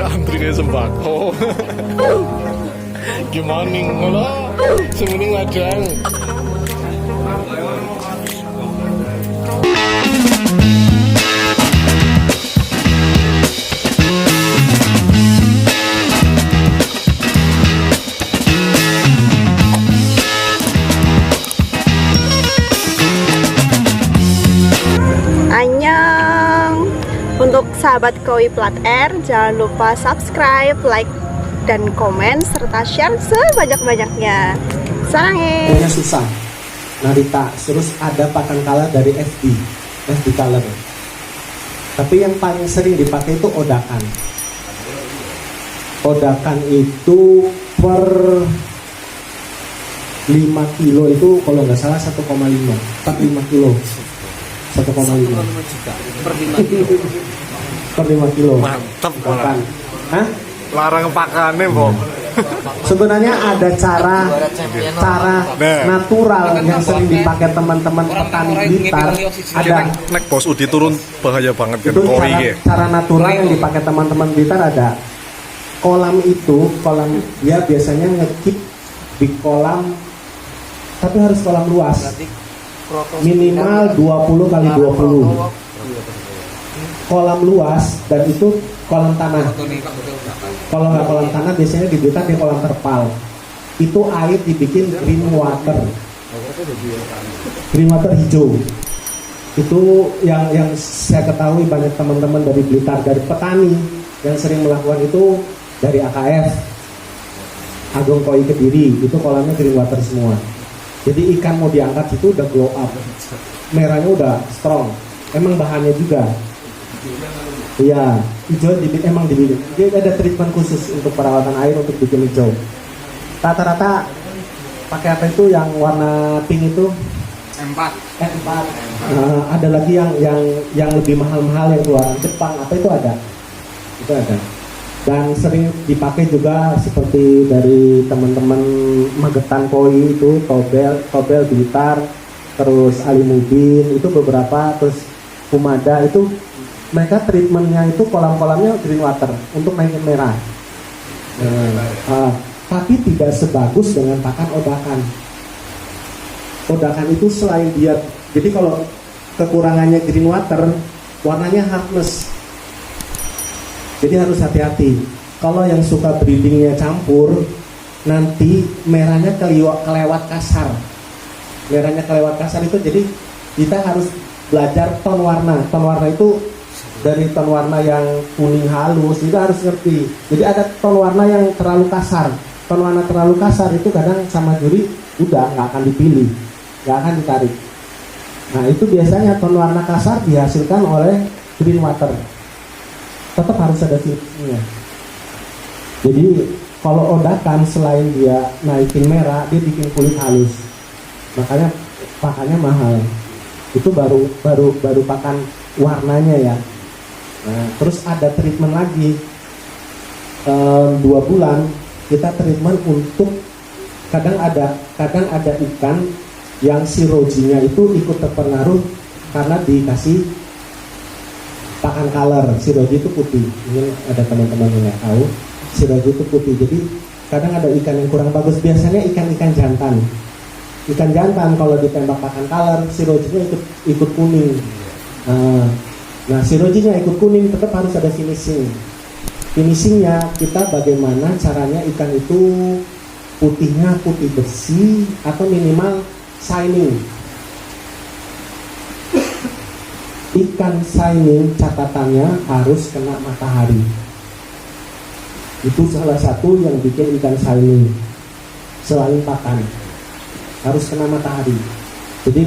antri kayak sembako. Gimana nih ngono? Semuanya ngajang. Annyeong. Untuk sahabat Koi Plat Air, jangan lupa subscribe, like, dan komen serta share sebanyak-banyaknya. Saranghe. Punya susah Narita, terus ada pakan kala dari FD color. Tapi yang paling sering dipakai itu odakan. Odakan itu per 5 kilo itu kalau nggak salah 1,5 per 5 kilo 1,5 per 5 kilo. Mantap Odakan. Hah? Larang pakannya, Bang. Sebenarnya ada cara natural yang sering dipakai teman-teman petani Blitar. Ada Nek bos Udi turun bahaya banget kan itu koi ya. cara natural yang dipakai teman-teman Blitar. Ada kolam dia biasanya ngekip di kolam, tapi harus kolam luas, minimal 20 kali 20 kolam luas, dan itu kolam tanah. Kalau nggak kolam tanah biasanya di Blitar di kolam terpal. Itu air dibikin green water hijau. Itu yang saya ketahui banyak teman-teman dari Blitar, dari petani yang sering melakukan itu, dari AKF Agung Koi Kediri, itu kolamnya green water semua. Jadi ikan mau diangkat itu udah glow up, merahnya udah strong. Emang bahannya juga iya, hijau emang dibikin. Dia ada treatment khusus untuk perawatan air untuk bikin hijau. Rata-rata pakai apa itu yang warna pink itu? M4. Ada lagi yang lebih mahal-mahal yang keluaran Jepang, apa itu ada? Itu ada. Dan sering dipakai juga seperti dari teman-teman Magetan Koi itu, Tobel Blitar, terus Ali-Mubin itu beberapa, terus Humada itu. Mereka treatmentnya itu kolam-kolamnya green water untuk naikin merah. Tapi tidak sebagus dengan pakan odakan. Odakan itu selain dia, jadi kalau kekurangannya green water, warnanya hardness. Jadi harus hati-hati. Kalau yang suka breedingnya campur, nanti merahnya kelewat kasar. Merahnya kelewat kasar itu, jadi kita harus belajar ton warna. Ton warna itu dari ton warna yang kuning halus, kita harus ngerti. Jadi ada ton warna yang terlalu kasar. Ton warna terlalu kasar itu kadang sama juri udah nggak akan dipilih, nggak akan ditarik. Nah itu biasanya ton warna kasar dihasilkan oleh green water. Tetap harus ada filternya. Jadi kalau odakan selain dia naikin merah, dia bikin kulit halus. Makanya pakannya mahal. Itu baru pakan warnanya ya. Nah, terus ada treatment lagi 2 bulan kita treatment untuk kadang ada ikan yang sirojinya itu ikut terpengaruh karena dikasih pakan color. Siroji itu putih, ini ada teman-teman yang nggak tahu, siroji itu putih. Jadi kadang ada ikan yang kurang bagus, biasanya ikan jantan kalau ditembak pakan color sirojinya ikut kuning. Nah, sirojinya ikut kuning, tetap harus ada finishing. Finishingnya kita bagaimana caranya ikan itu putihnya putih bersih atau minimal shining. Ikan shining catatannya harus kena matahari. Itu salah satu yang bikin ikan shining. Selain pakan, harus kena matahari. Jadi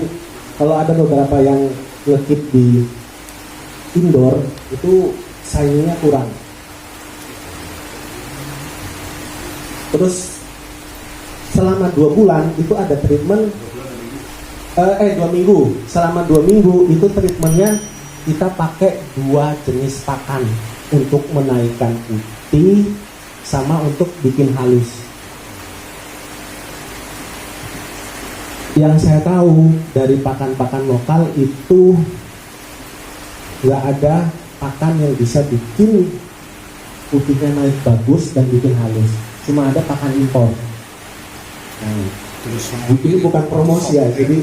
kalau ada beberapa yang ngekip di indoor itu shiningnya kurang. Terus selama 2 bulan itu ada treatment 2 minggu. Selama 2 minggu itu treatmentnya kita pakai 2 jenis pakan untuk menaikkan putih sama untuk bikin halus. Yang saya tahu dari pakan-pakan lokal itu nggak ada pakan yang bisa bikin putihnya naik bagus dan bikin halus. Cuma ada pakan impor. Nah, ini bukan promosi ya, jadi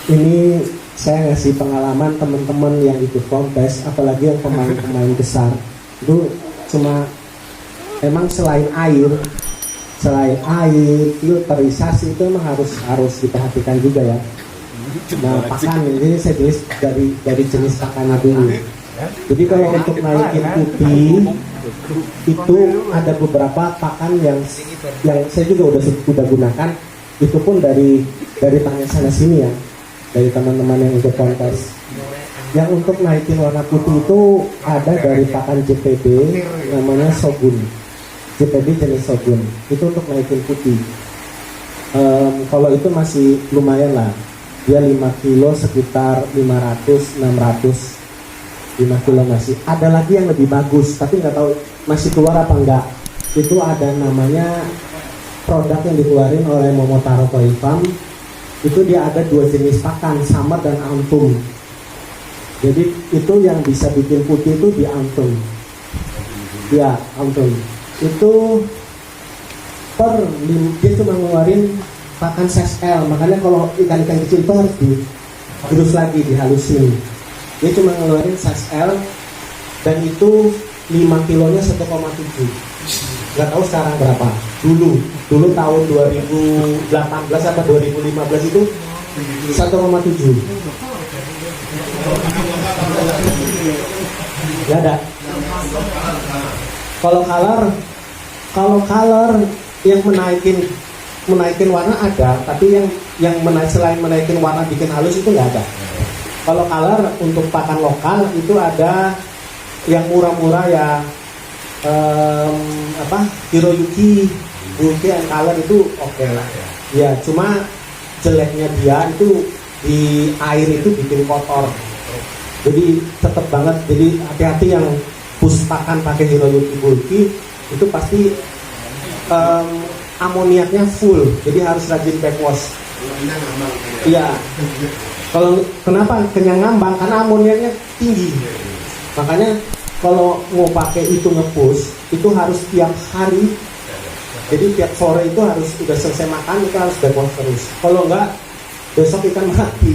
ini saya ngasih pengalaman teman-teman yang ikut kontes, apalagi yang pemain-pemain besar itu cuma emang selain air, filterisasi itu emang harus diperhatikan juga ya. Nah, pakan ini saya tulis dari jenis pakannya dulu. Jadi kalau untuk naikin putih itu ada beberapa pakan yang saya juga udah gunakan. Itu pun dari tanya sana sini ya, dari teman-teman yang ikut kontes. Yang untuk naikin warna putih itu ada dari pakan JPB namanya Shogun. JPB jenis Shogun itu untuk naikin putih. Kalau itu masih lumayan lah, dia 5 kilo sekitar 500-600. 5 kilo masih. Ada lagi yang lebih bagus, tapi nggak tahu masih keluar apa enggak. Itu ada namanya produk yang dikeluarin oleh Momotaro Koi Farm. Itu dia ada 2 jenis pakan, summer dan autumn. Jadi itu yang bisa bikin putih itu di autumn. Ya, autumn. Itu dia cuma ngeluarin pakan size L. Makanya kalau ikan-ikan kecil itu harus digerus lagi, dihalusin. Dia cuma ngeluarin size L dan itu 5 kilonya 1,7. Gak tahu sekarang berapa. Dulu tahun 2018 atau 2015 itu 1,7. Gak ada. Kalau color yang menaikin warna ada, tapi yang selain menaikin warna bikin halus itu nggak ada. Kalau color untuk pakan lokal itu ada yang murah-murah ya, Hiroyuki, Bulky and Color itu oke lah. Ya, cuma jeleknya dia itu di air itu bikin kotor. Jadi tetap banget. Jadi hati-hati yang pakan pakai Hiroyuki Bulky itu pasti amoniaknya full. Jadi harus rajin backwash. Iya. Kalau kenapa kenyang ngambang? Karena amoniaknya tinggi. Makanya kalau mau pakai itu ngepus itu harus tiap hari. Jadi tiap sore itu harus udah selesai makan kita harus backwash terus. Kalau enggak besok ikan mati.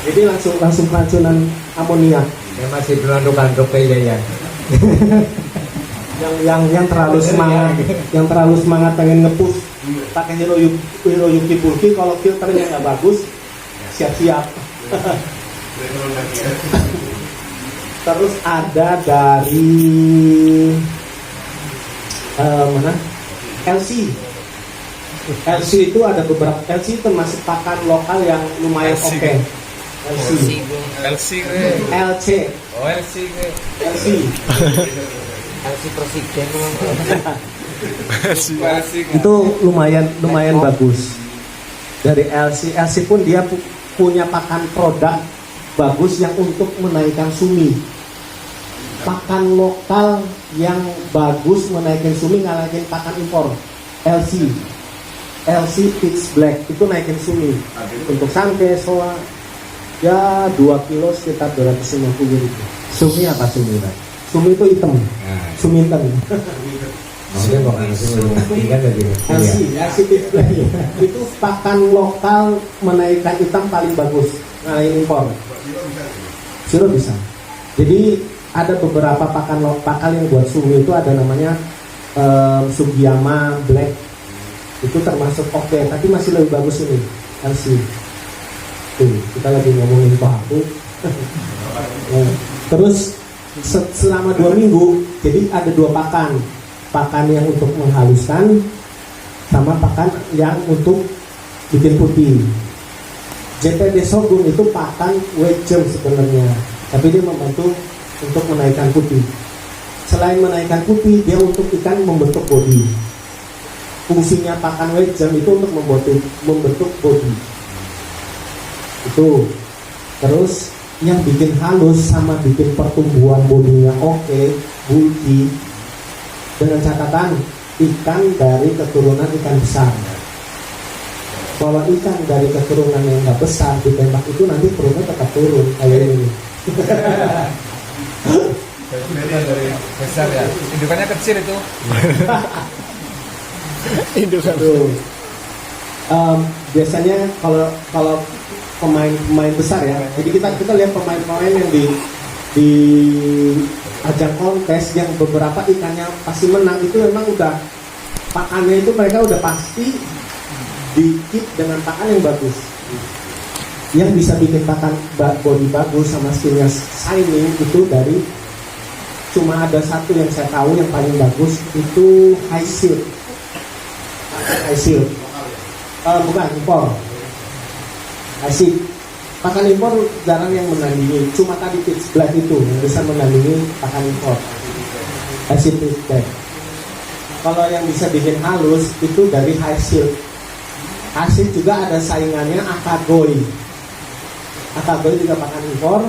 Jadi langsung keracunan amoniak. Ya masih beranduk-anduk kayaknya ya. yang terlalu semangat pengen ngepus pakai Hiroyuki Bulky, kalau filternya nggak bagus siap-siap. Terus ada dari LC itu ada beberapa. LC termasuk pakan lokal yang lumayan oke. LC presiden itu lumayan bagus. Dari LC pun dia punya pakan produk bagus yang untuk menaikkan sumi. Pakan lokal yang bagus menaikkan sumi ngalahin pakan impor. LC Pitch Black itu naikin sumi. Untuk sangke, soa ya 2 kilo sekitar 250 ribu. Sumi apa sumi? Sumi itu hitam. Sumi hitam. LC Pitch Black itu pakan lokal menaikkan hitam paling bagus ngalahin impor. Sudah bisa. Jadi ada beberapa pakan yang buat sumi itu ada namanya Sugiyama Black. Itu termasuk oke, tapi masih lebih bagus ini LC. Tuh, kita lagi ngomongin paku. Terus selama 2 minggu, jadi ada 2 pakan yang untuk menghaluskan sama pakan yang untuk bikin putih. JPB Shogun itu pakan wajem sebenarnya, tapi dia membantu untuk menaikkan putih. Selain menaikkan putih, dia untuk ikan membentuk bodi. Fungsinya pakan wajem itu untuk membentuk bodi. Itu. Terus yang bikin halus sama bikin pertumbuhan bodinya oke, bulky. Dengan catatan ikan dari keturunan ikan besar. Kalau ikan dari keturunan yang nggak besar ditembak itu nanti perutnya tetap turun kayak ini. dari besar ya. Indukannya kecil itu. Tuh. Biasanya kalau pemain besar ya, jadi kita lihat pemain yang di ajang kontes yang beberapa ikannya pasti menang, itu memang udah pakannya itu mereka udah pasti di-keep dengan pakan yang bagus. Yang bisa bikin pakan body bagus sama skinnya shining itu dari cuma ada satu yang saya tahu yang paling bagus itu high shield. Bukan impor. High pakan impor jarang yang menandingi, cuma tadi pitch black itu yang bisa menandingi pakan impor. High shield pitch black. Kalau yang bisa bikin halus itu dari high shield. High shield juga ada saingannya Akagoi. Akagoi juga pakan impor.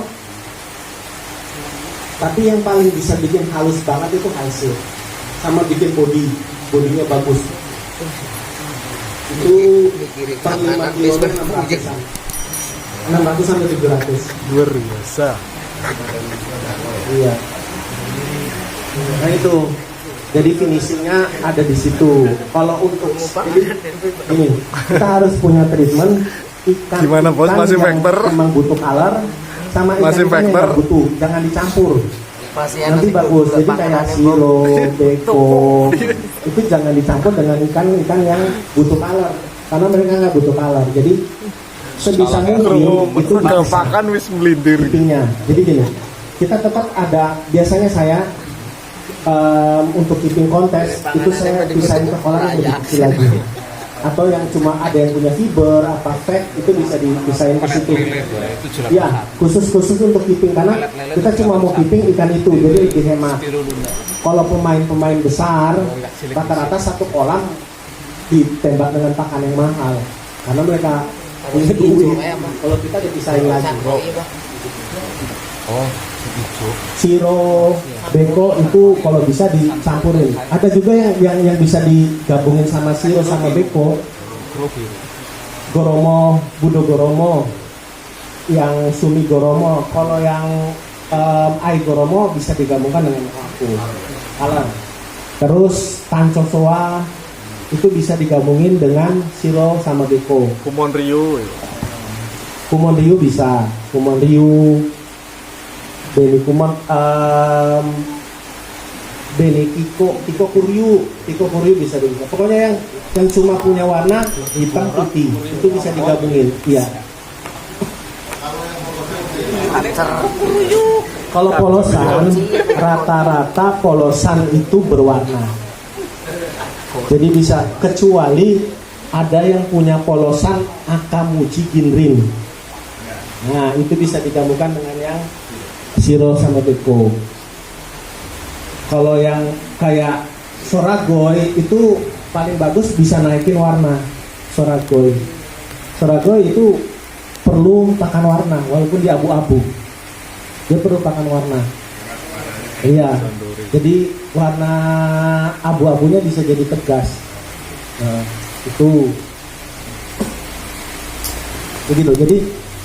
Tapi yang paling bisa bikin halus banget itu high shield. Sama bikin bodinya bagus. Itu per 5 kilo 600-an. 600 sampai 700. Luar biasa. Iya. Nah itu. Jadi finishingnya ada di situ. Kalau untuk ini kita harus punya treatment ikan. Gimana, Bos? Masih yang vector? memang butuh color sama Masih ikan yang vector? nggak butuh. Jangan dicampur. Pasien Nanti bagus. Jadi kayak siro, beko itu jangan dicampur dengan ikan yang butuh color. Karena mereka nggak butuh color. Jadi sebisa mungkin itu Udah pakan wis melindir. keepingnya. Jadi gini, kita tetap ada, biasanya saya untuk keeping kontes itu saya pisahin ke kolam yang lebih kecil lagi, atau yang cuma ada yang punya fiber apa fat itu bisa dipisahin ke situ. Ya khusus untuk keeping karena kita cuma mau keeping ikan itu, jadi lebih hemat. Kalau pemain besar rata-rata satu kolam ditembak dengan pakan yang mahal karena mereka punya duit. Kalau kita dipisahin lagi. Siro, beko itu kalau bisa dicampurin. Ada juga yang bisa digabungin sama siro sama beko. Goromo, Budo Goromo, yang Sumi Goromo. Kalau yang Ai Goromo bisa digabungkan dengan aku. Alam. Terus Tanco Soa itu bisa digabungin dengan siro sama beko. Kumon Ryu. Kumon Ryu bisa. Kumon Ryu. Beni Kumon, Beni Tiko Kuryu bisa juga. Pokoknya yang cuma punya warna hitam putih itu bisa digabungin. Iya. Kalau polosan rata-rata polosan itu berwarna. Jadi bisa kecuali ada yang punya polosan Akamuji Ginrin. Nah itu bisa digabungkan dengan yang siro sama beko. Kalau yang kayak Soragoi itu paling bagus bisa naikin warna. Soragoi itu perlu pakan warna walaupun dia abu-abu. Dia perlu pakan warna. Iya. Jadi warna abu-abunya bisa jadi tegas. Nah, itu begitu. Jadi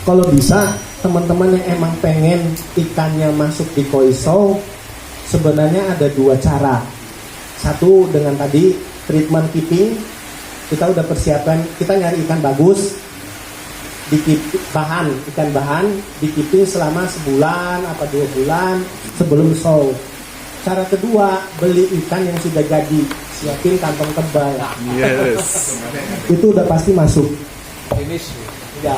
kalau bisa teman-teman yang emang pengen ikannya masuk di koi show, sebenarnya ada dua cara. Satu dengan tadi treatment keeping, kita udah persiapkan, kita nyari ikan bagus, ikan bahan di keeping selama sebulan apa 2 bulan sebelum show. Cara kedua, beli ikan yang sudah jadi, siapin kantong tebal. Yes. Itu udah pasti masuk. Ya.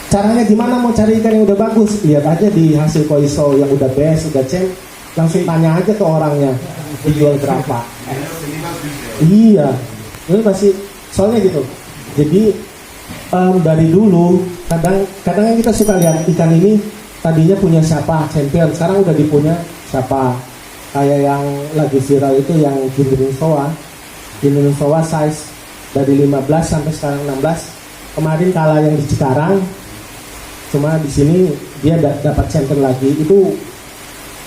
Caranya gimana mau cari ikan yang udah bagus? Lihat aja di hasil koi show yang udah best, udah champ, langsung tanya aja ke orangnya dijual berapa. Iya, itu pasti soalnya gitu. Jadi dari dulu kadang kita suka lihat ikan ini tadinya punya siapa champion, sekarang udah dipunya siapa. Kayak yang lagi viral itu yang Ginrin Soa size dari 15 sampai sekarang 16. Kemarin kalah yang di Cikarang. Cuma di sini dia dapat champion lagi. Itu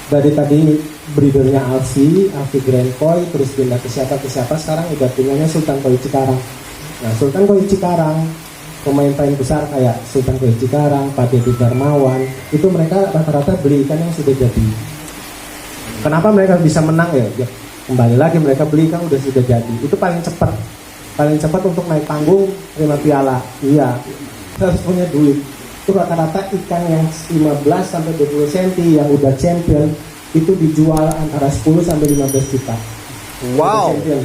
dari tadi breedernya Alfi Grand Koi, terus pindah ke siapa sekarang udah punyanya Sultan Koi Cikarang. Nah Sultan Koi Cikarang pemain besar kayak Sultan Koi Cikarang, Pak Dedi Darmawan, itu mereka rata-rata beli ikan yang sudah jadi. Kenapa mereka bisa menang ya? Ya, kembali lagi mereka beli kan udah sudah jadi. Itu paling cepat untuk naik panggung terima piala. Iya, harus punya duit. Itu rata-rata ikan yang 15 sampai 20 cm yang udah champion itu dijual antara 10 sampai 15 juta. Wow. Champion.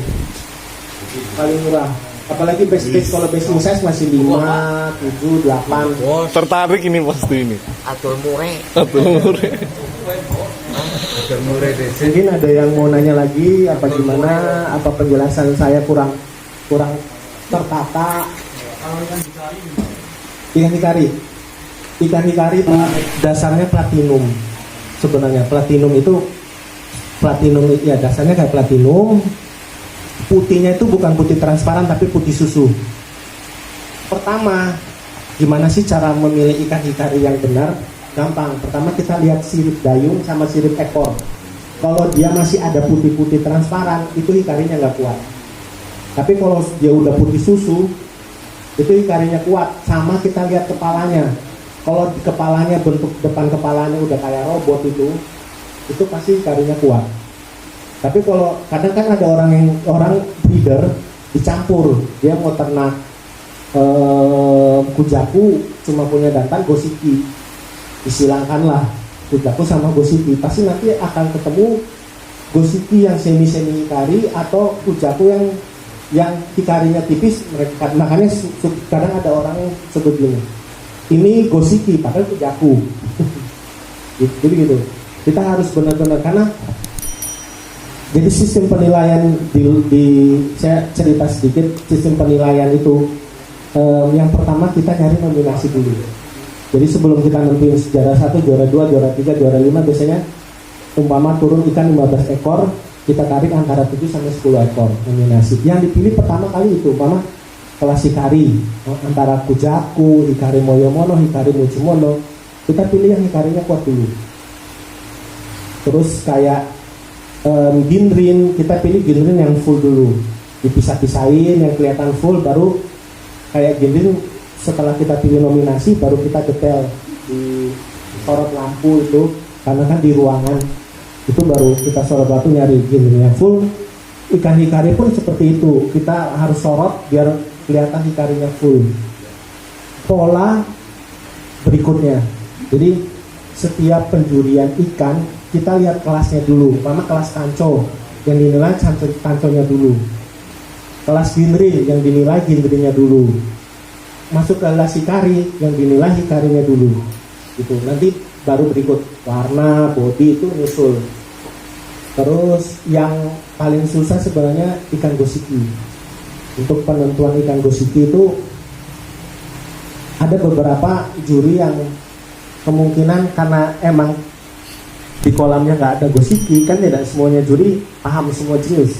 Paling murah. Apalagi base kalau base size masih 5, 7, 8. Tertarik ini pasti ini. Atur mure. Atur. Atur mure deh. Mungkin ada yang mau nanya lagi apa gimana? Apa penjelasan saya kurang tertata? Ikan hikari dasarnya platinum. Sebenarnya platinum ya dasarnya kayak platinum. Putihnya itu bukan putih transparan tapi putih susu. Pertama, gimana sih cara memilih ikan hikari yang benar? Gampang. Pertama kita lihat sirip dayung sama sirip ekor. Kalau dia masih ada putih-putih transparan, itu hikarinya nggak kuat. Tapi kalau dia udah putih susu, itu hikarinya kuat. Sama kita lihat kepalanya. Kalau kepalanya bentuk depan kepalanya udah kayak robot itu pasti hikarinya kuat. Tapi kalau kadang kan ada orang breeder dicampur, dia mau ternak kujaku cuma punya jantan gosiki, disilangkanlah kujaku sama gosiki, pasti nanti akan ketemu gosiki yang semi hikari atau kujaku yang hikarinya tipis. Makanya kadang ada orang yang sebut gini, ini gosiki padahal kujaku. Jadi gitu. Kita harus benar-benar karena jadi sistem penilaian saya cerita sedikit sistem penilaian itu yang pertama kita nyari nominasi dulu. Jadi sebelum kita nentuin juara 1, juara 2, juara 3, juara 5 biasanya umpama turun ikan 15 ekor kita tarik antara 7 sampai 10 ekor nominasi. Yang dipilih pertama kali itu umpama kelas hikari antara kujaku, hikari moyomono, hikari mujumono. Kita pilih yang hikarinya kuat dulu. Terus kayak ginrin, kita pilih ginrin yang full dulu, dipisah-pisahin yang kelihatan full, baru kayak ginrin setelah kita pilih nominasi baru kita detail di sorot lampu itu, karena kan di ruangan itu baru kita sorot lampu nyari ginrin yang full. Ikan hikari pun seperti itu, kita harus sorot biar kelihatan hikarinya full. Pola berikutnya, jadi setiap penjurian ikan kita lihat kelasnya dulu. Mama kelas kanco yang dinilai kanconya dulu. Kelas ginrin yang dinilai ginrinnya dulu. Masuk ke kelas hikari yang dinilai hikarinya dulu. Gitu. Nanti baru berikut warna, body itu nyusul. Terus yang paling susah sebenarnya ikan gosiki. Untuk penentuan ikan gosiki itu ada beberapa juri yang kemungkinan karena emang di kolamnya nggak ada gosiki, kan tidak semuanya juri paham semua jenis.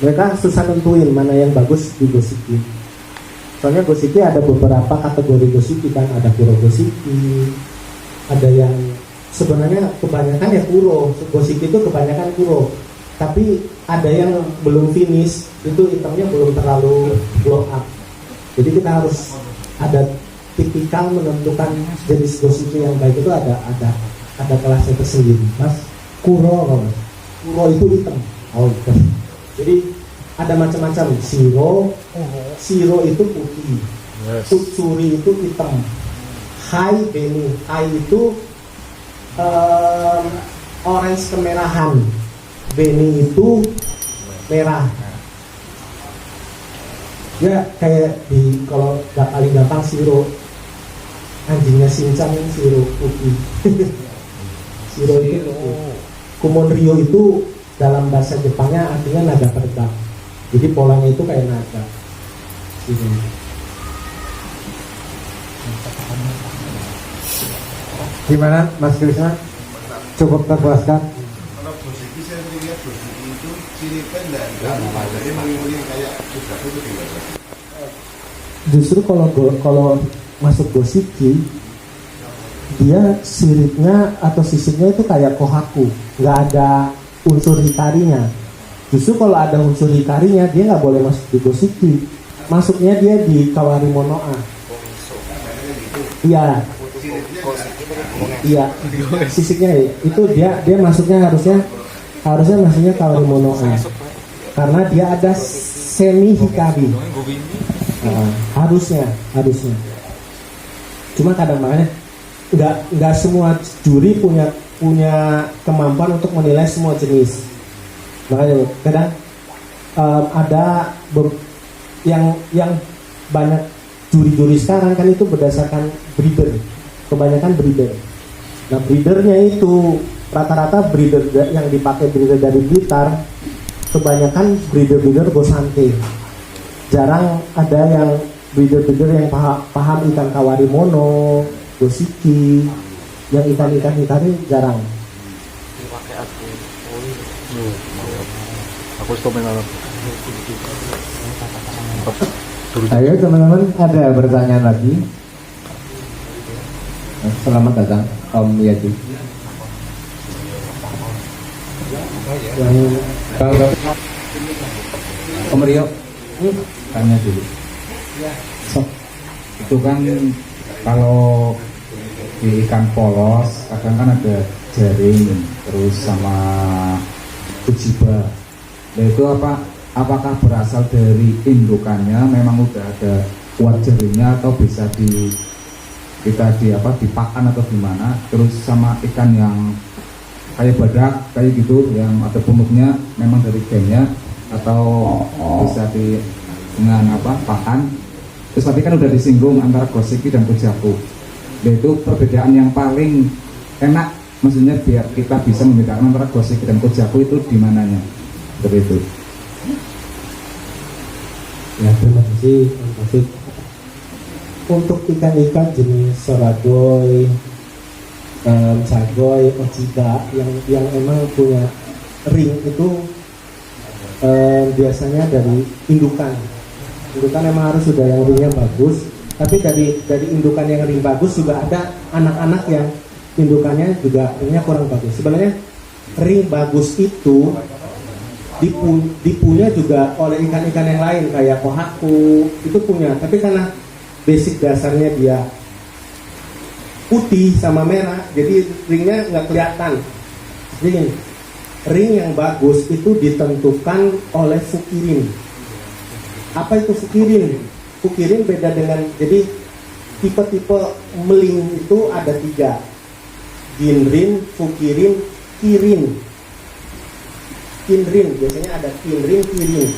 Mereka susah nentuin mana yang bagus di gosiki. Soalnya gosiki ada beberapa kategori gosiki kan, ada kuro gosiki, ada yang sebenarnya kebanyakan ya kuro. Gosiki itu kebanyakan kuro, tapi ada yang belum finish, itu hitamnya belum terlalu blow up. Jadi kita harus ada tipikal menentukan jenis gosiki yang baik itu ada kelasnya tersendiri. Mas, kuro itu hitam. Oh hitam. Jadi ada macam-macam. Siro itu putih. Utsuri itu hitam. Hai beni. Hai itu orange kemerahan. Beni itu merah. Ya kayak kalau paling gampang siro. Anjingnya Shinchan siro putih. Siro itu Kumonryo itu dalam bahasa Jepangnya artinya naga terbang. Jadi polanya itu kayak naga. Gimana Mas Krisna? Cukup terpuaskan? Kalau gosiki saya lihat gosiki itu ciri pendek, jadi mengikuti kayak sudah itu gimana? Justru kalau masuk gosiki dia siripnya atau sisipnya itu kayak kohaku, nggak ada unsur hikarinya. Justru kalau ada unsur hikarinya dia nggak boleh masuk di gosiki, masuknya dia di kawari monoa. Iya. Iya, sisiknya ya. Itu dia masuknya harusnya masuknya kalori mono A. Karena dia ada semi hikari. Harusnya. Cuma kadang-kadang nggak semua juri punya kemampuan untuk menilai semua jenis. Makanya kadang ada yang banyak juri-juri sekarang kan itu berdasarkan breeder, kebanyakan breeder. Nah breedernya itu rata-rata breeder yang dipakai breeder dari Blitar kebanyakan breeder Bosante. Jarang ada yang breeder yang paham ikan kawari mono, Bosiki, yang ikan-ikan ini jarang. Aku stopin alat. Ayo teman-teman, ada pertanyaan lagi? Selamat datang Om Yadi. Om Rio, tanya dulu. Itu kan kalau di ikan polos kadang kan ada jaring terus sama ujiba. Nah itu apakah berasal dari indukannya memang udah ada kuat jaringnya atau bisa dipakan atau gimana? Terus sama ikan yang kayak badak kayak gitu yang ada punuknya memang dari gennya atau bisa dengan pakan. Terus tadi kan udah disinggung antara Gosiki dan Kujaku. Nah itu perbedaan yang paling enak, maksudnya biar kita bisa membedakan antara Gosiki dan Kujaku itu di mananya? Seperti itu. Ya terima kasih. Untuk ikan-ikan jenis soragoy, cagoy, ojida yang emang punya ring itu biasanya dari indukan. Indukan emang harus sudah yang ringnya bagus. Tapi dari indukan yang ring bagus juga ada anak-anak yang indukannya juga ringnya kurang bagus. Sebenarnya ring bagus itu dipunya juga oleh ikan-ikan yang lain kayak kohaku itu punya, tapi karena basic dasarnya dia putih sama merah jadi ringnya nggak kelihatan. Jadi ring yang bagus itu ditentukan oleh fukirin. Apa itu fukirin? Fukirin beda dengan, jadi tipe-tipe meling itu ada 3, ginrin, fukirin, kirin. Kinrin, biasanya ada kinrin, kirin.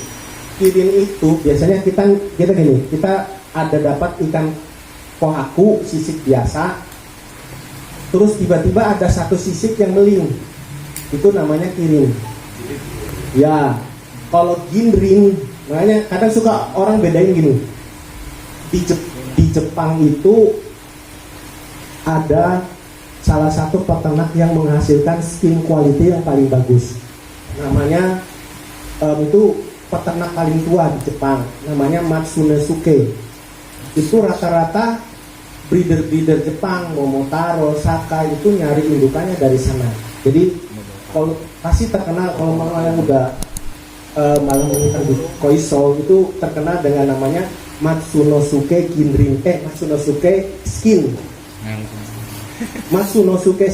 Kirin itu biasanya kita ada dapat ikan kohaku sisik biasa, terus tiba-tiba ada satu sisik yang meling, itu namanya kirin. Ya, kalau ginrin, makanya kadang suka orang bedain gini. Di Jepang itu ada salah satu peternak yang menghasilkan skin quality yang paling bagus. Namanya itu peternak paling tua di Jepang, namanya Matsunosuke. Itu rata-rata breeder Jepang, Momotaro, Saka itu nyari indukannya dari sana. Jadi kalau pasti terkenal, kalau yang udah malam mengikan di Koiso itu terkenal dengan namanya Matsunosuke Ginrin, Matsunosuke Skin. Matsunosuke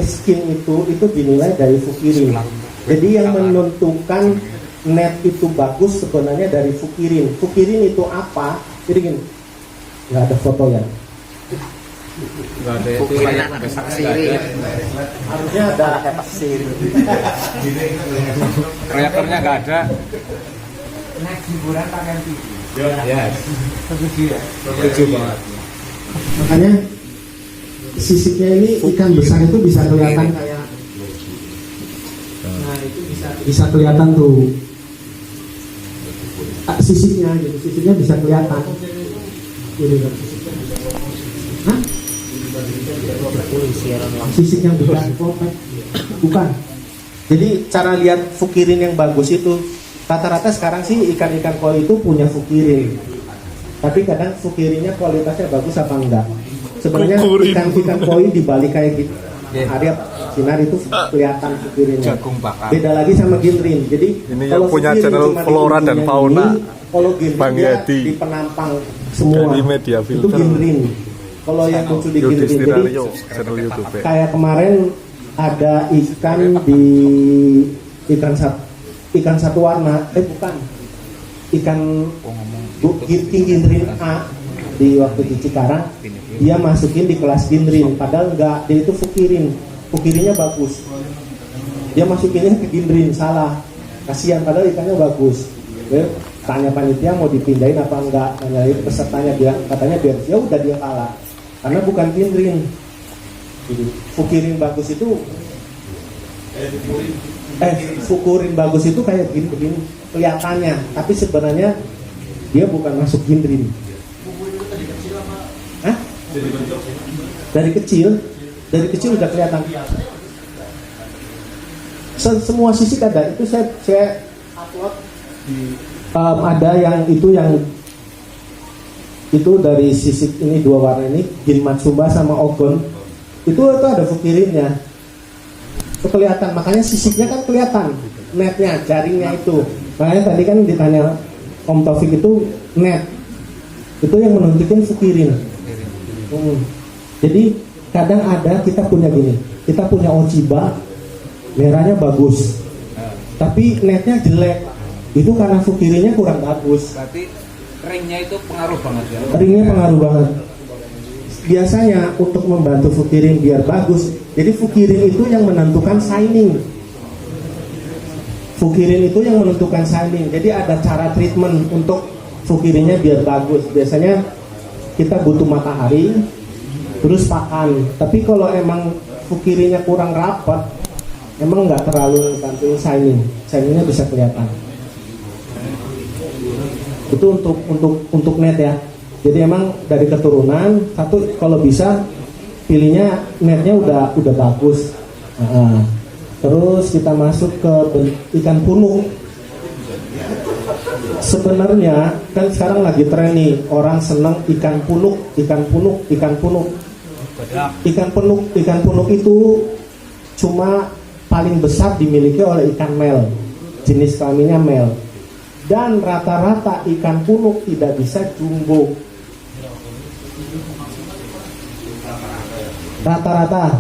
Skin itu dinilai dari fukirin. Jadi yang menentukan net itu bagus sebenarnya dari fukirin. Fukirin itu apa? Jadi gini, nggak ada foto ya. Nggak ada itu Harusnya ada. reaktornya nggak ada. Naik hiburan pakai TV. Yes. Setuju banget. Makanya sisiknya ini ikan besar itu bisa kelihatan kayak, nah itu bisa kelihatan tuh sisiknya, gitu. Sisiknya bisa kelihatan. Hah? Sisik yang bukan. Jadi cara lihat fukirin yang bagus itu rata-rata sekarang sih ikan-ikan koi itu punya fukirin. Tapi kadang fukirinnya kualitasnya bagus apa enggak. Sebenarnya ikan koi dibalik kayak gitu. Arya sinar itu kelihatan fukirinnya. Beda lagi sama ginrin. Jadi ini yang punya channel Flora dan Fauna, kalau ginrin Bang dia Yadi di penampang semua di media itu filter. ginrin. Kalau yang muncul di Yudhistira Grindrin, jadi Rio, channel YouTube. kayak kemarin ada ikan di ikan satu warna, bukan ikan Grindrin A di waktu di Cikarang, dia masukin di kelas Grindrin, padahal enggak, dia itu fukirinnya bagus, dia masukinnya ke Grindrin, salah, kasihan, padahal ikannya bagus. Tanya panitia mau dipindahin apa enggak, nanya pesertanya bilang katanya biar ya udah dia kalah karena bukan Grindrin. Fukirin bagus itu fukurin bagus itu kayak Grindrin kelihatannya, tapi sebenarnya dia bukan masuk Grindrin. Hah? Dari kecil udah kelihatan. Semua sisik ada, itu saya upload. Ada yang itu dari sisik ini dua warna ini, Ginmatsumba sama Ogon, itu ada fukirinnya, itu kelihatan, makanya sisiknya kan kelihatan, netnya, jaringnya itu. Makanya tadi kan ditanya Om Taufik itu net, itu yang menunjukin fukirin. Jadi kadang ada kita punya gini, kita punya Ochiba, merahnya bagus, tapi netnya jelek. Itu karena fukirinya kurang bagus. Berarti ringnya itu pengaruh banget ya? Ringnya pengaruh banget. Biasanya untuk membantu fukirin biar bagus, jadi fukirin itu yang menentukan shining. Fukirin itu yang menentukan shining. Jadi ada cara treatment untuk fukirinnya biar bagus. Biasanya kita butuh matahari, terus pakan. Tapi kalau emang fukirinya kurang rapat, emang nggak terlalu bantu shining. Shiningnya bisa kelihatan. Itu untuk net ya. Jadi emang dari keturunan satu kalau bisa pilihnya netnya udah bagus. Terus kita masuk ke ikan punuk. Sebenarnya kan sekarang lagi tren nih, orang seneng ikan punuk. Ikan punuk itu cuma paling besar dimiliki oleh ikan mel, jenis kelaminnya mel. Dan rata-rata ikan punuk tidak bisa jumbo. Rata-rata,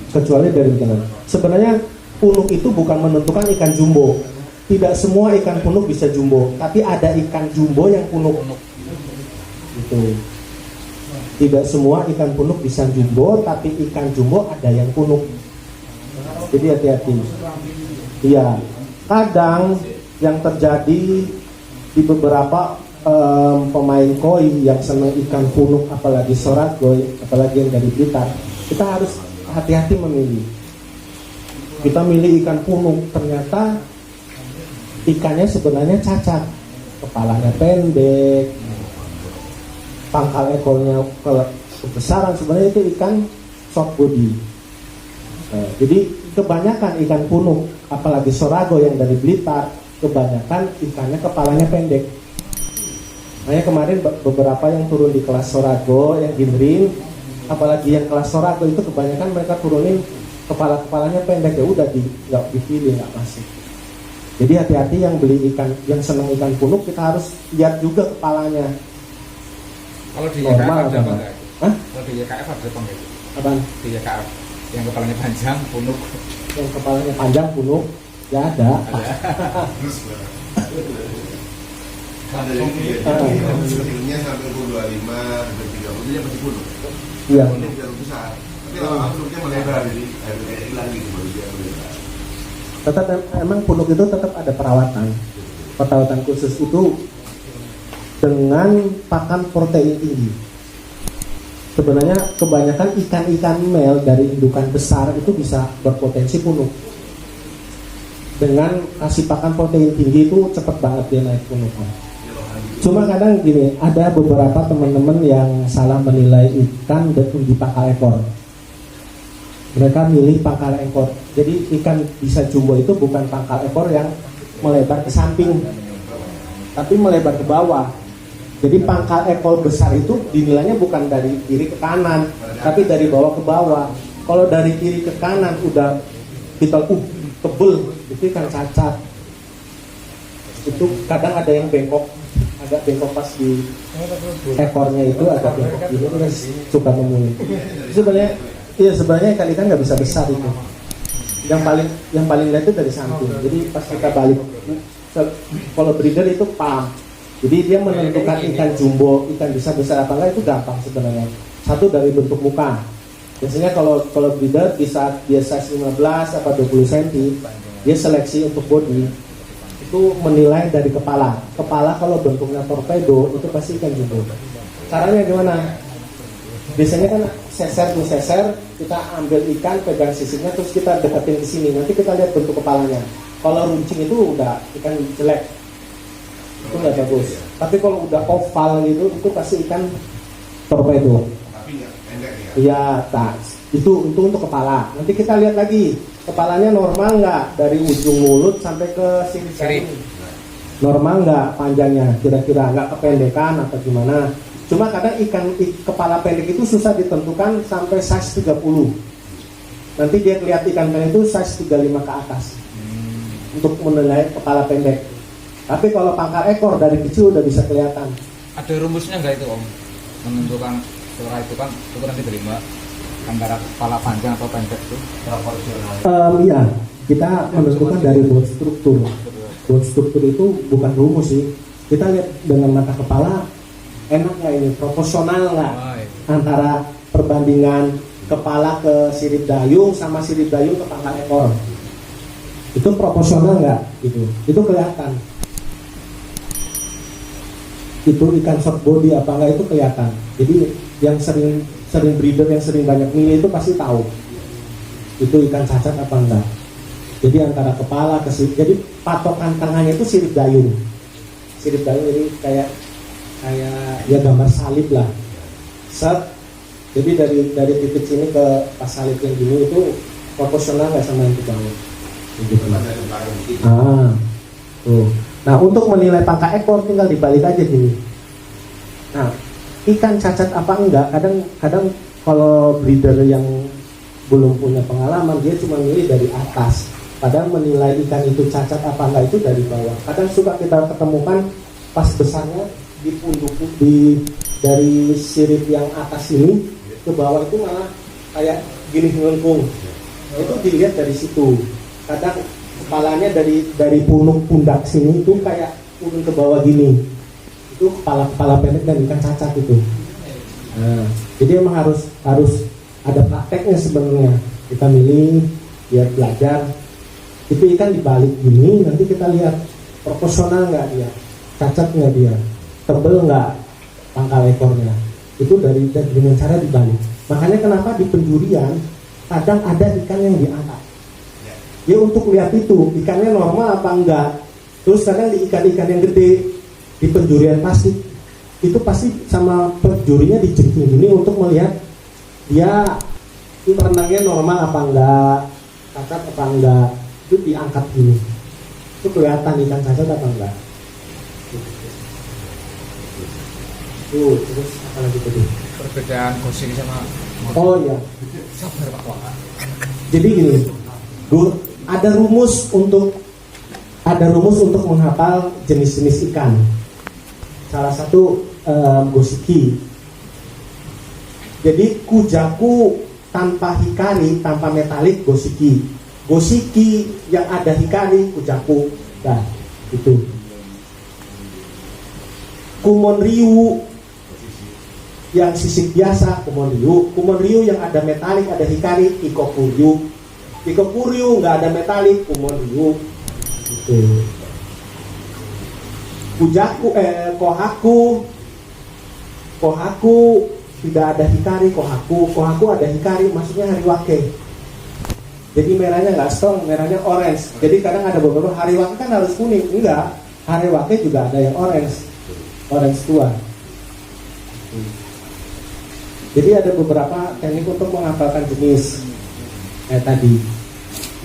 kecuali dari ikan. Sebenarnya punuk itu bukan menentukan ikan jumbo. Tidak semua ikan punuk bisa jumbo, tapi ada ikan jumbo yang punuk. Gitu. Tidak semua ikan punuk bisa jumbo, tapi ikan jumbo ada yang punuk. Jadi hati-hati. Iya, kadang yang terjadi di beberapa pemain koi yang senang ikan punuk, apalagi sorat koi, apalagi yang dari Blitar, kita harus hati-hati memilih. Kita milih ikan punuk, ternyata ikannya sebenarnya cacat, kepalanya pendek, pangkal ekornya kebesaran, sebenarnya itu ikan short body. Jadi kebanyakan ikan punuk, apalagi sorago yang dari Blitar, kebanyakan ikannya kepalanya pendek. Makanya kemarin beberapa yang turun di kelas sorago, yang Grindrin, apalagi yang kelas sorago itu kebanyakan mereka turunin kepalanya pendek, ya udah nggak dipilih, nggak masuk. Jadi hati-hati yang beli ikan, yang senang ikan punuk, kita harus lihat juga kepalanya. Kalau di normal YKF ada apa enggak? Hah? Kalau di YKF ada apa enggak? Apaan? Di YKF yang kepalanya panjang punuk. Yang kepalanya panjang punuk, ya ada. Ada yang kecilnya sampai umur 25, sampai 30 dia masih punuk. Iya. Punuk yang besar. Tapi lama-lama punuknya melebar, jadi kayak hilang gitu baru dia melebar. Tetap emang punuk itu tetap ada perawatan khusus itu dengan pakan protein tinggi. Sebenarnya kebanyakan ikan-ikan mel dari indukan besar itu bisa berpotensi punuk. Dengan kasih pakan protein tinggi itu cepet banget dia naik punuknya. Cuma kadang gini, ada beberapa teman-teman yang salah menilai ikan di pangkal ekor. Mereka milih pangkal ekor. Jadi ikan bisa jumbo itu bukan pangkal ekor yang melebar ke samping, tapi melebar ke bawah. Jadi pangkal ekor besar itu dinilainya bukan dari kiri ke kanan, tapi dari bawah ke bawah. Kalau dari kiri ke kanan udah kita tebel, itu ikan cacat. Itu kadang ada yang bengkok, agak bengkok pas di ekornya itu agak bengkok gini itu kan suka memulai. Sebenarnya iya sebenarnya ikan nggak bisa besar itu. Yang paling lihat itu dari samping. Jadi pas kita balik kalau breeder itu pump. Jadi dia menentukan ikan jumbo, ikan bisa besar apa enggak itu gampang sebenarnya. Satu dari bentuk muka. Biasanya kalau breeder di saat dia size 15 atau 20 cm, dia seleksi untuk body itu menilai dari kepala. Kepala kalau bentuknya torpedo itu pasti ikan jumbo. Caranya gimana? Biasanya kan seser, kita ambil ikan, pegang sisinya, terus kita deketin ke sini. Nanti kita lihat bentuk kepalanya. Kalau runcing itu udah ikan jelek, itu nggak bagus. Tapi kalau udah oval gitu, itu pasti ikan torpedo. Tapi nggak pendek ya. Iya, tak. Itu untuk kepala. Nanti kita lihat lagi kepalanya normal nggak dari ujung mulut sampai ke sirip. Normal nggak panjangnya, kira-kira nggak kependekan atau gimana. Cuma kadang kepala pendek itu susah ditentukan sampai size 30. Nanti dia lihat ikan pendek itu size 35 ke atas untuk menilai kepala pendek. Tapi kalau pangkal ekor dari kecil udah bisa kelihatan. Ada rumusnya nggak itu Om? Menentukan setelah itu kan itu nanti terima antara kepala panjang atau pendek itu proporsional. Iya, kita menentukan dari bone struktur. Bone struktur itu bukan rumus sih. Kita lihat dengan mata kepala enak nggak ini, proporsional nggak antara perbandingan kepala ke sirip dayung sama sirip dayung ke pangkal ekor. Itu proporsional nggak gitu, itu kelihatan. Itu ikan short body apa enggak itu kelihatan. Jadi yang sering breeder yang sering banyak milih itu pasti tahu itu ikan cacat apa enggak. Jadi antara kepala ke sirip, jadi patokan tengahnya itu sirip dayung. Sirip dayung jadi kayak ya gambar salib lah. Set. Jadi dari titik sini ke pas salib yang gini itu proporsional nggak sama yang ke bawah. Tuh. Nah untuk menilai pangkal ekor tinggal dibalik aja gini. Nah ikan cacat apa enggak kadang kalau breeder yang belum punya pengalaman dia cuma milih dari atas. Padahal menilai ikan itu cacat apa enggak itu dari bawah. Kadang suka kita ketemukan pas besarnya di punduk dari sirip yang atas ini ke bawah itu malah kayak gini melengkung. Itu dilihat dari situ. Kadang kepalanya dari pundak sini itu kayak turun ke bawah gini. Itu kepala pendek dan ikan cacat itu. Nah, jadi emang harus ada prakteknya sebenarnya. Kita milih, biar belajar. Itu ikan dibalik gini, nanti kita lihat proporsional nggak dia, cacat nggak dia, tebel nggak pangkal ekornya. Itu dengan cara dibalik. Makanya kenapa di penjurian kadang ada ikan yang diangkat. Ya untuk lihat itu ikannya normal apa enggak. Terus kadang di ikan-ikan yang gede di penjurian plastik itu pasti sama penjurinya dijungkir gini untuk melihat dia renangnya normal apa enggak, cacat apa enggak. Itu diangkat gini. Itu kelihatan ikan cacat apa enggak. Terus apa lagi tadi? Perbedaan gosing sama Oh iya. sabar Pak Wak. Jadi gini, ada rumus untuk menghafal jenis-jenis ikan. Salah satu gosiki. Jadi kujaku tanpa hikari, tanpa metalik gosiki. Gosiki yang ada hikari kujaku. Nah, itu. Kumon ryu yang sisik biasa kumon ryu yang ada metalik, ada hikari ikokuryu. Ikokuryu nggak ada metalik, kumon ryu. Gitu. Kujaku kohaku tidak ada hikari, kohaku ada hikari, maksudnya hariwake. Jadi merahnya nggak strong, merahnya orange. Jadi kadang ada beberapa hariwake kan harus kuning, enggak. Hariwake juga ada yang orange tua. Jadi ada beberapa teknik untuk menghafalkan jenis tadi.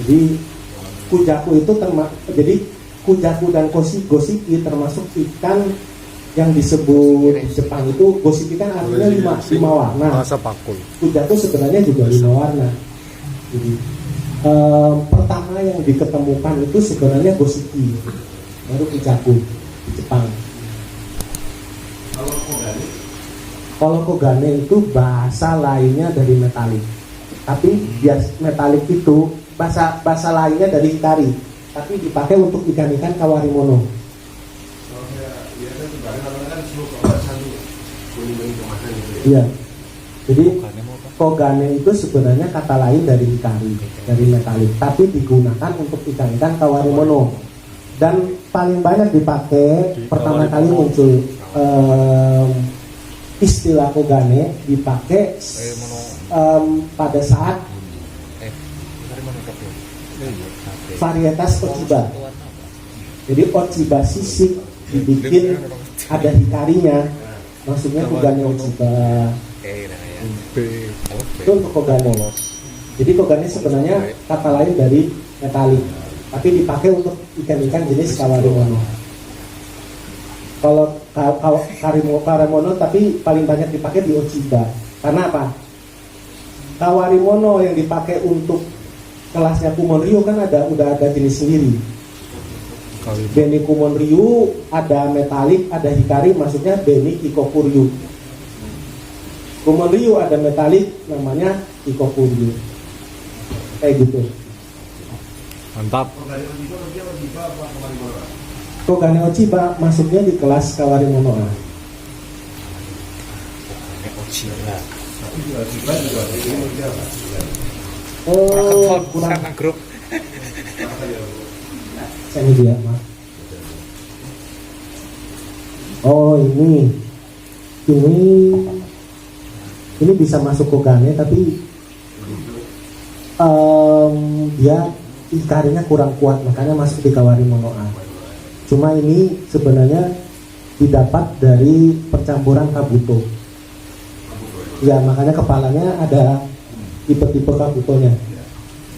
Jadi kujaku itu jadi kujaku dan gosiki termasuk ikan yang disebut di Jepang itu gosiki kan artinya lima warna. Bahasa pakul. Kujaku sebenarnya juga 5 warna. Jadi pertama yang diketemukan itu sebenarnya gosiki, baru kujaku di Jepang. Kalau kogane itu bahasa lainnya dari metalik. Tapi biar metalik itu bahasa lainnya dari hikari. Tapi dipakai untuk ikan-ikan kawarimono. Kalau saya lihat kan kemarin orang kan semua keluar satu kuning-kuning kemasan gitu ya. Iya. Jadi kogane itu sebenarnya kata lain dari hikari, dari metalik. Tapi digunakan untuk ikan-ikan kawarimono. Dan paling banyak dipakai pertama kali muncul istilah kogane dipakai pada saat varietas ochiba. Jadi ochiba sisik dibikin ada hikarinya, maksudnya kogane ochiba. Itu untuk kogane. Jadi kogane sebenarnya kata lain dari metalik, tapi dipakai untuk ikan-ikan jenis kawarimono. Kalau kawarimono tapi paling banyak dipakai di ochiba. Karena apa? Kawarimono yang dipakai untuk kelasnya Kumonryu kan udah ada jenis sendiri. Beni Kumonryu ada metalik, ada hikari, maksudnya Beni Ikokuryu. Kumonryu ada metalik, namanya Ikokuryu. Kayak gitu. Mantap. Kogane Ochiba masuknya di kelas kawarimono. Oh, kurang grup. saya ini dia, maaf. Oh, ini bisa masuk kogane, tapi dia hikarinya kurang kuat, makanya masuk di kawarimono A. Cuma ini sebenarnya didapat dari percampuran kabuto. Ya, makanya kepalanya ada tipe-tipe kabutonya.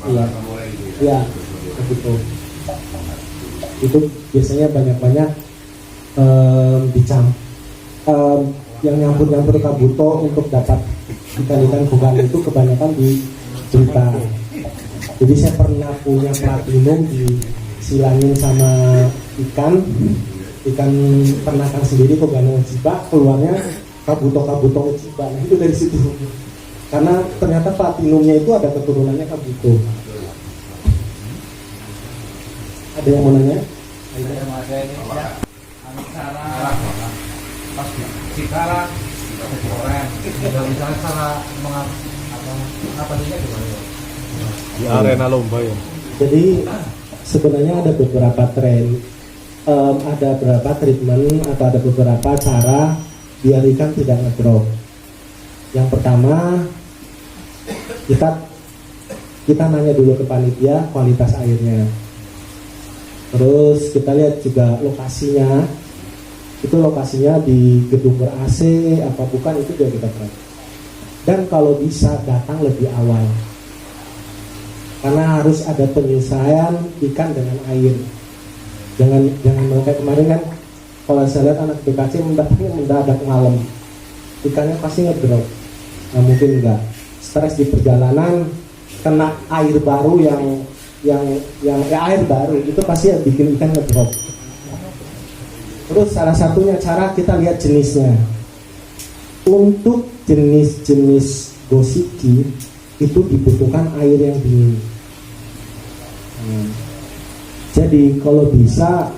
Iya, iya, kabuto. Itu biasanya banyak-banyak yang nyampur-nyampur kabuto untuk dapat ikan-ikan kogane itu kebanyakan di cerita. Jadi saya pernah punya platinum disilangin sama ikan ternakan sendiri kogane Ochiba, keluarnya kabuto Ochiba. Nah, itu dari situ. Karena ternyata platinumnya itu ada keturunannya kabuto. Ada yang mau nanya? Pas sekarang goreng, misalnya cara mengapainya gimana? Di arena lomba ya. Jadi sebenarnya ada beberapa tren, ada beberapa treatment atau ada beberapa cara biar ikan tidak ngedrop. Yang pertama, kita nanya dulu ke panitia kualitas airnya. Terus kita lihat juga lokasinya. Itu lokasinya di gedung ber-AC apa bukan, itu juga kita perhatikan. Dan kalau bisa datang lebih awal. Karena harus ada penyesuaian ikan dengan air. Jangan kayak kemarin kan, kalau saya lihat anak BKC mendadak malam, ikannya pasti ngedrop. Nah, mungkin enggak. Stres di perjalanan, kena air baru yang air baru itu pasti bikin ikan ngedrop. Terus salah satunya cara kita lihat jenisnya. Untuk jenis-jenis gosiki itu dibutuhkan air yang dingin. Jadi kalau bisa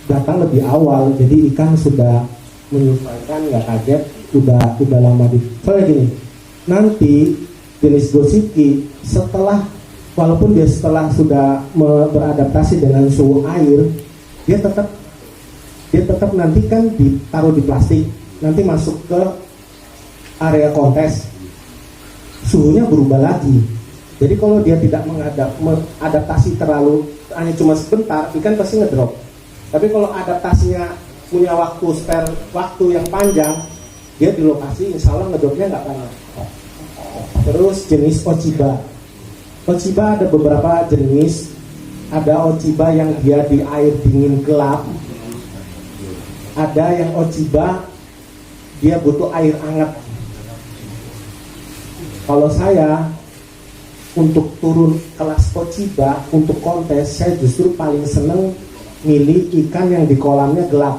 datang lebih awal, jadi ikan sudah menyesuaikan, nggak kaget, udah lama di. Soalnya gini, nanti jenis gosiki walaupun dia setelah sudah beradaptasi dengan suhu air, dia tetap nanti kan ditaruh di plastik, nanti masuk ke area kontes, suhunya berubah lagi. Jadi kalau dia tidak mengadaptasi terlalu, hanya cuma sebentar, ikan pasti ngedrop. Tapi kalau adaptasinya punya waktu yang panjang, dia di lokasi insya Allah ngedropnya nggak banyak. Terus jenis Ochiba ada beberapa jenis. Ada Ochiba yang dia di air dingin gelap. Ada yang Ochiba dia butuh air hangat. Kalau saya untuk turun kelas Ochiba untuk kontes, saya justru paling seneng milih ikan yang di kolamnya gelap.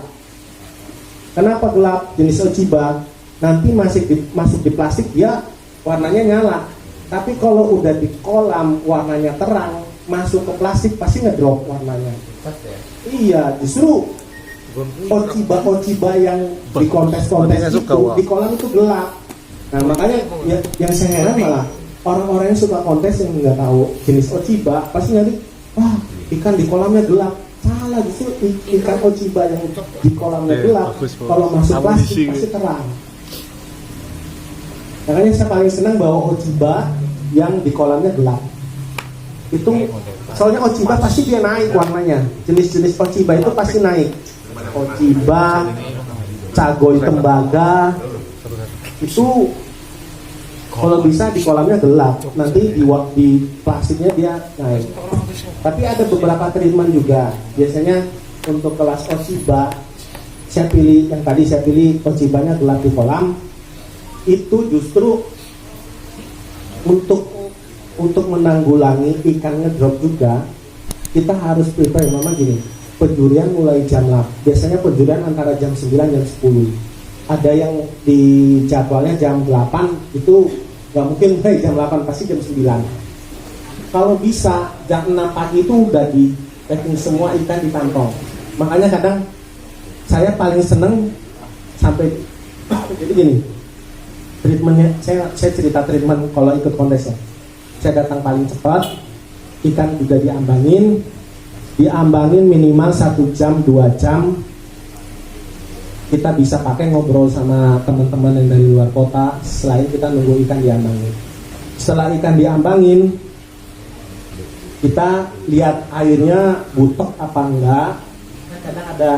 Kenapa gelap? Jenis Ochiba nanti masuk di plastik dia warnanya nyala. Tapi kalau udah di kolam warnanya terang, masuk ke plastik pasti ngedrop warnanya. Iya, justru Ochiba yang di kontes-kontes itu di kolam itu gelap. Nah makanya yang saya heran malah orang-orang yang suka kontes yang nggak tahu jenis Ochiba pasti nyari, wah ikan di kolamnya gelap. Salah, justru ikan Ochiba yang di kolamnya gelap, kalau masuk plastik pasti terang. Makanya saya paling senang bawa Ochiba yang di kolamnya gelap. Itu soalnya Ochiba pasti dia naik warnanya. Jenis-jenis Ochiba itu pasti naik. Ochiba, cagoy tembaga, itu kalau bisa di kolamnya gelap, nanti di plastiknya dia naik. Tapi ada beberapa treatment juga. Biasanya untuk kelas Ochiba, saya pilih yang tadi saya pilih Ochibanya gelap di kolam. Itu justru untuk menanggulangi ikan ngedrop juga, kita harus prepare. Mama gini, penjurian mulai jam 8. Biasanya penjurian antara jam 9 dan 10. Ada yang di jadwalnya jam 8, itu nggak mungkin jam 8, pasti jam 9. Kalau bisa jam 6 pagi itu udah di packing semua ikan di kantong. Makanya kadang saya paling seneng sampai jadi gini, treatmentnya saya cerita treatment kalau ikut kontes ya. Saya datang paling cepat, ikan juga diambangin minimal 1 jam 2 jam. Kita bisa pakai ngobrol sama teman-teman yang dari luar kota selain kita nunggu ikan diambangin. Setelah ikan diambangin, kita lihat airnya butek apa enggak. Kadang ada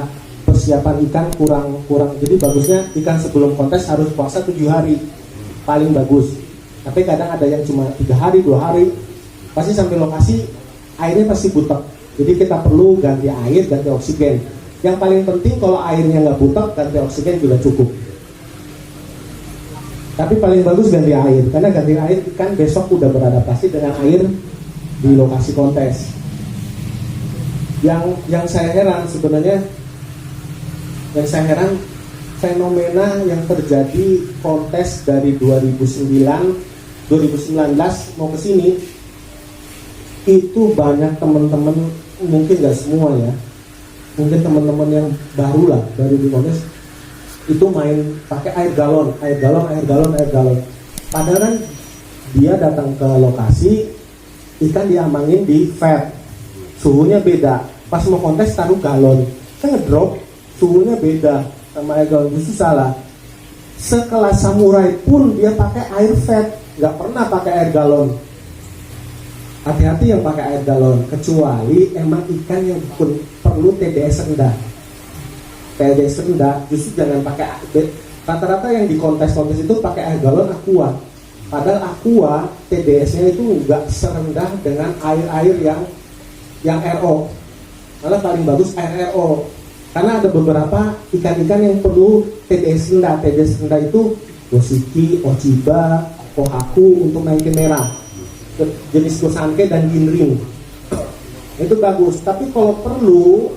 persiapan ikan kurang. Jadi bagusnya ikan sebelum kontes harus puasa 7 hari paling bagus. Tapi kadang ada yang cuma 3 hari 2 hari, pasti sampai lokasi airnya pasti butek. Jadi kita perlu ganti air, ganti oksigen. Yang paling penting kalau airnya nggak butek, ganti oksigen juga cukup. Tapi paling bagus ganti air, karena ganti air ikan besok udah beradaptasi dengan air di lokasi kontes. Yang saya heran sebenarnya, fenomena yang terjadi kontes dari 2019 mau ke sini, itu banyak teman-teman, mungkin nggak semua ya, mungkin teman-teman yang baru di kontes itu main pakai air galon. Padahal kan dia datang ke lokasi, ikan diambangin di vat, suhunya beda. Pas mau kontes taruh galon, kan ngedrop, suhunya beda sama air galon. Justru salah. Sekelas samurai pun dia pakai air vat, nggak pernah pakai air galon. Hati-hati yang pakai air galon, kecuali emang ikan yang perlu TDS rendah. TDS rendah justru jangan pakai. Rata-rata yang di kontes-kontes itu pakai air galon aqua. Padahal aqua TDS-nya itu nggak serendah dengan air-air yang RO. Malah paling bagus air RO. Karena ada beberapa ikan-ikan yang perlu TDS rendah. TDS rendah itu Goshiki, Ochiba, Kohaku untuk naikin merah. Jenis Gosanke dan Ginring. Itu bagus. Tapi kalau perlu,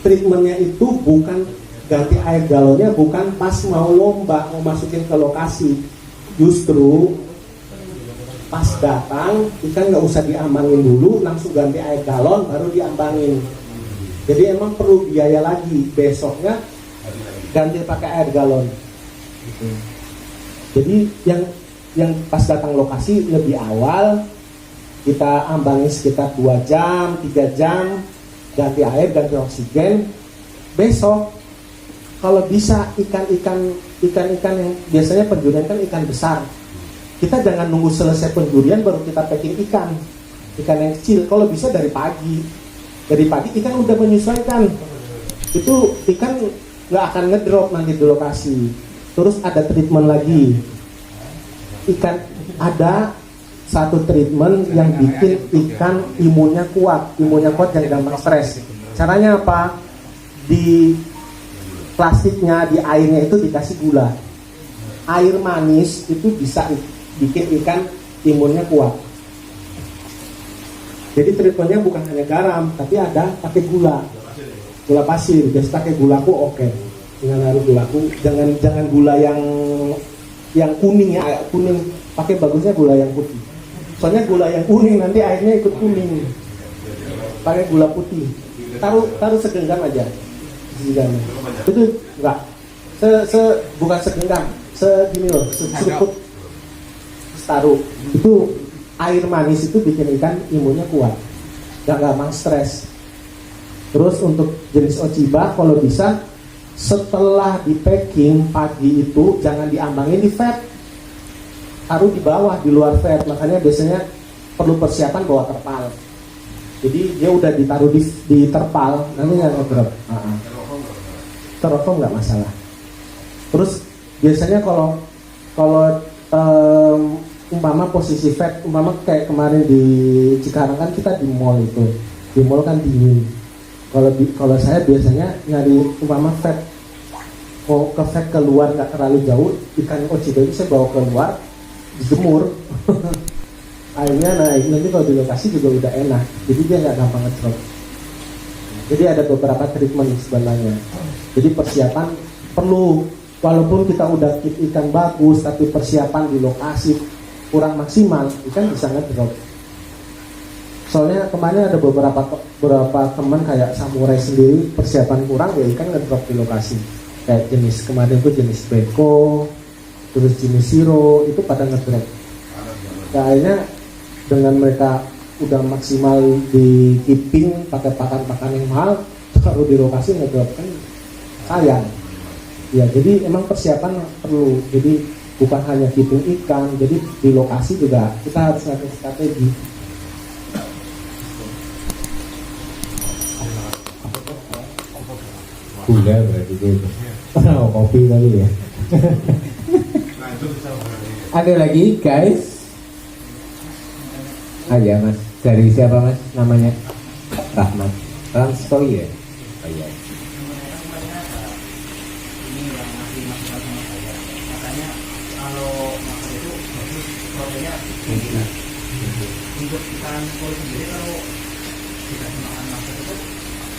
treatmentnya itu bukan ganti air galonnya, bukan pas mau lomba, mau masukin ke lokasi. Justru pas datang, ikan nggak usah diambangin dulu, langsung ganti air galon, baru diambangin. Jadi emang perlu biaya lagi, besoknya ganti pakai air galon. Jadi yang pas datang lokasi lebih awal, kita ambangin sekitar 2 jam, 3 jam, ganti air, ganti oksigen. Besok kalau bisa ikan-ikan yang biasanya penjurian kan ikan besar, kita jangan nunggu selesai penjurian baru kita packing ikan yang kecil. Kalau bisa dari pagi ikan udah menyesuaikan, itu ikan nggak akan ngedrop nanti di lokasi. Terus ada treatment lagi, ikan ada satu treatment yang bikin ikan imunnya kuat yang gampang stres. Caranya apa? Di plastiknya, di airnya itu dikasih gula. Air manis itu bisa bikin ikan imunnya kuat. Jadi treatmentnya bukan hanya garam, tapi ada pakai gula pasir. Biasa pakai gulaku oke. ngaruh gulaku. Jangan gula yang kuning ya, agak kuning. Pakai bagusnya gula yang putih. Soalnya gula yang kuning nanti airnya ikut kuning. Pakai gula putih. Taruh segenggam aja. Segenggam. Itu enggak. Bukan segenggam, segini loh, seruput. Taruh. Itu air manis itu bikin ikan imunnya kuat. Gak gampang stres. Terus untuk jenis Ochiba kalau bisa setelah di packing pagi itu jangan diambangin di vat, taruh di bawah di luar vat. Makanya biasanya perlu persiapan bawa terpal. Jadi dia udah ditaruh di terpal, nanti nggak ngedrop. Terokok nggak masalah. Terus biasanya kalau umpama posisi vat, umpama kayak kemarin di Cikarang kan kita di mall itu, di mall kan dingin. Kalau saya biasanya nyari umpama vat, mau ke vat keluar nggak terlalu jauh, ikan Ochiba itu saya bawa keluar, dijemur, airnya naik, nanti kalau di lokasi juga udah enak, jadi dia nggak gampang ngedrop. Jadi ada beberapa treatment sebenarnya. Jadi persiapan perlu, walaupun kita udah keep ikan bagus, tapi persiapan di lokasi kurang maksimal, ikan bisa ngedrop. Soalnya kemarin ada beberapa teman kayak samurai sendiri persiapan kurang ya ikan ngedrop di lokasi. Kayak jenis kemarin itu jenis beko, terus jenis siro itu pada ngedrop. Ya, akhirnya dengan mereka udah maksimal di keeping pakai pakan yang mahal, kalau di lokasi ngedrop kan sayang. Ya jadi emang persiapan perlu. Jadi bukan hanya keeping ikan, jadi di lokasi juga kita harus ada strategi. Gula berarti itu. Oh, kopi kali ya. Ada lagi guys? Ya mas, dari siapa mas namanya? Rahmat Ramstoy ya? Oh iya. Katanya kalau makan itu bagus proteinnya tinggi. Untuk ikan koi sendiri kalau tidak makan makan itu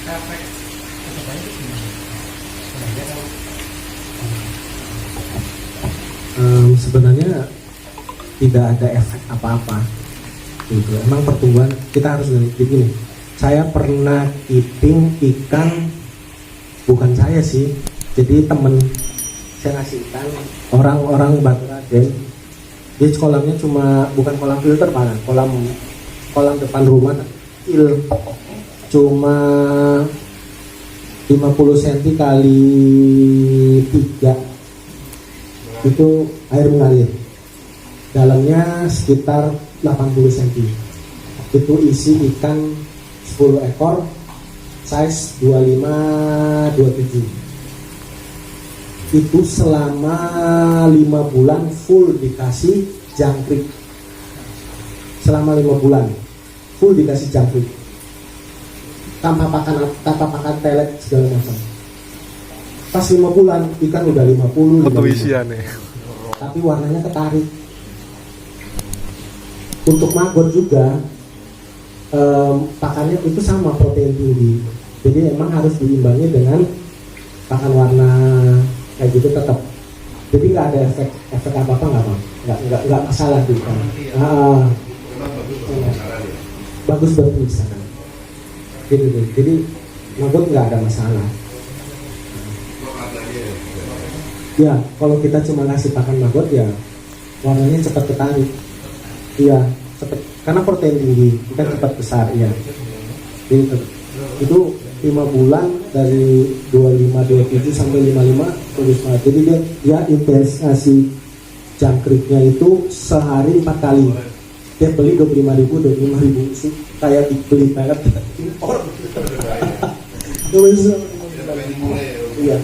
efek kedepannya itu gimana? Sebenarnya tidak ada efek apa-apa. Gitu. Emang pertumbuhan kita harus begini. Saya pernah keeping ikan, bukan saya sih, jadi temen saya ngasih ikan orang Batu Raden. Dia kolamnya cuma bukan kolam filter banget, kolam depan rumah kecil, cuma 50 cm kali 3 itu air mengalir, dalamnya sekitar 80 cm. Itu isi ikan 10 ekor size 25-27. Itu selama 5 bulan full dikasih jangkrik. Selama 5 bulan full dikasih jangkrik, tanpa pakan telet segala macam. Pas 5 bulan ikan udah 50. Foto isian nih. Tapi warnanya ketarik. Untuk maggot juga pakannya itu sama, protein tinggi. Jadi emang harus diimbangi dengan pakan warna kayak gitu tetap. Jadi nggak ada efek apa-apa, nggak masalah di ikan. Bagus buat misalkan. Jadi maggot nggak ada masalah. Ya, kalau kita cuma ngasih pakan maggot ya warnanya cepat ketarik. Iya, cepat karena protein tinggi, ikan cepat besar ya. Itu 5 bulan dari 25-27 sampai 55 terus. Jadi dia intens ngasih jangkriknya itu sehari 4 kali. Dia beli 25.000 sih, kayak dibeli banget impor. Iya.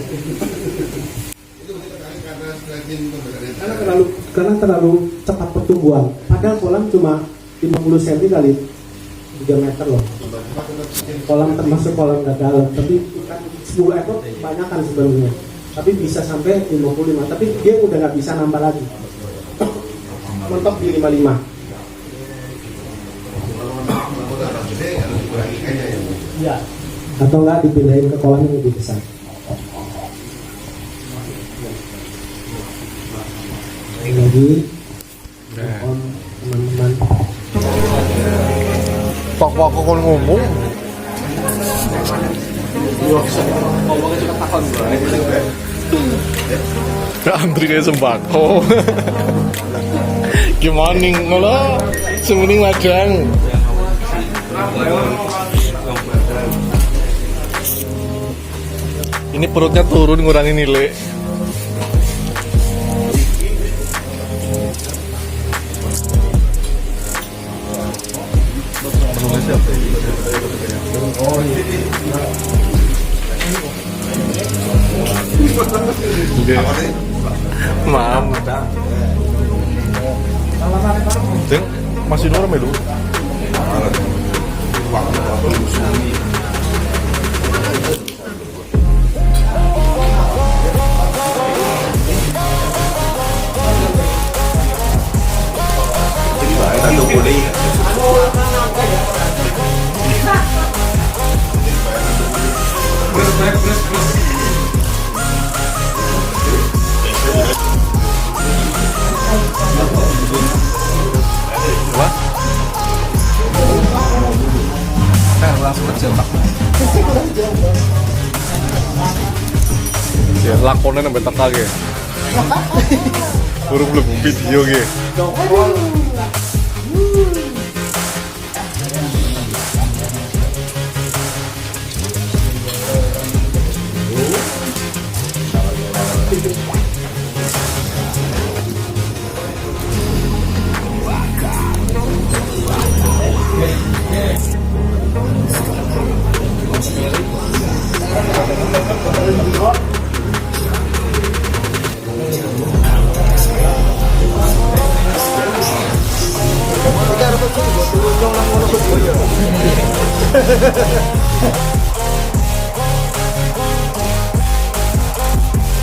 Karena terlalu cepat pertumbuhan. Padahal kolam cuma 50 cm kali 3 meter loh. Kolam termasuk kolam gak dalam, tapi ikan 10 ekor kebanyakan sebenarnya. Tapi bisa sampai 55, tapi dia udah nggak bisa nambah lagi. Mentok di 55. Ya. Atau nggak dipindahin ke kolam yang lebih besar. lagi mohon teman-teman Pak kon ngomong. Antri kayak sembako. Gimana nih ngono? Semuanya ladang. Ini perutnya turun ngurangin nilai. Maaf. Deng, masih normal melu. Langsung kerja Pak. Ya lakonnya sampai teka ge. Baru belum video ge. Kita harus